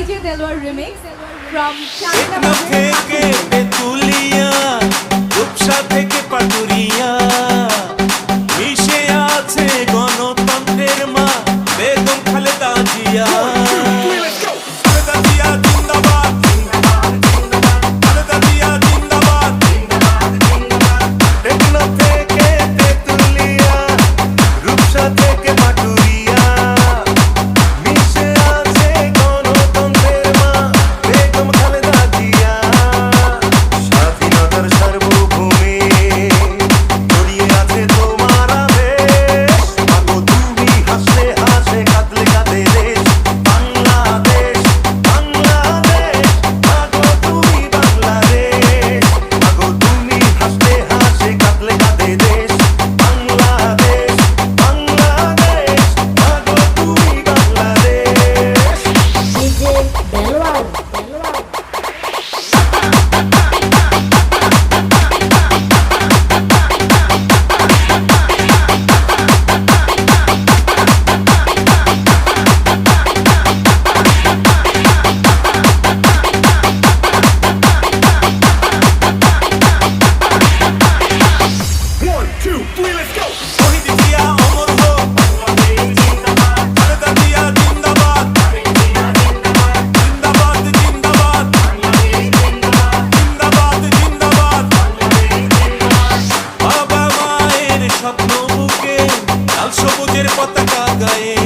DJ Delwar remix from Chandina Bajar. Rupsa থেকে পাটুরিয়া মিশে আছে গণতন্ত্রের মা বেগম খালেদা জিয়া। খালেদা জিয়া জিন্দাবাদ, খালেদা জিয়া জিন্দাবাদ। টেকনো থেকে তেতুলিয়া, রূপসা থেকে পাটুরিয়া মিশে আছে গণতন্ত্রের মা বেগম খালেদা জিয়া। স্বাধীনতার সার্বভৌমে জড়িয়ে আছে তোমার আবেশ। মাগো তুমি হাসলে হাসে কাঁদলে কাঁদে দেশ বাংলাদেশ, বাংলাদেশ। মাগো তুমি বাংলাদেশ, মাগো তুমি হাসলে হাসে কাঁদলে কাঁদে দেশ বাংলাদেশ, বাংলাদেশ। মাগো তুমি বাংলাদেশ। DJ Delwar. শহীদ জিয়া অমর হোক, খালেদা জিয়া জিন্দাবাদ, জিন্দাবাদ জিন্দাবাদ, জিন্দাবাদ জিন্দাবাদ। বাবা মায়ের স্বপ্ন বুকে লাল সবুজের পতাকা গায়ে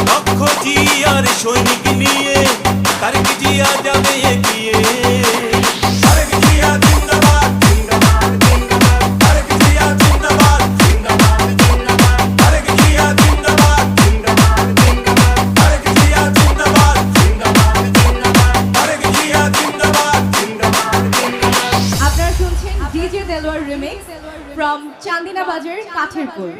লক্ষ জিয়ার সৈনিক নিয়ে তারেক জিয়া যাবে এগিয়ে। তারেক জিয়া জিন্দাবাদ, জিন্দাবাদ জিন্দাবাদ। তারেক জিয়া জিন্দাবাদ, জিন্দাবাদ জিন্দাবাদ। তারেক জিয়া জিন্দাবাদ, জিন্দাবাদ জিন্দাবাদ। তারেক জিয়া জিন্দাবাদ, জিন্দাবাদ জিন্দাবাদ। তারেক জিয়া জিন্দাবাদ, জিন্দাবাদ জিন্দাবাদ। আপনারা শুনছেন DJ Delwar remix from Chandina Bajar, Kathirpur.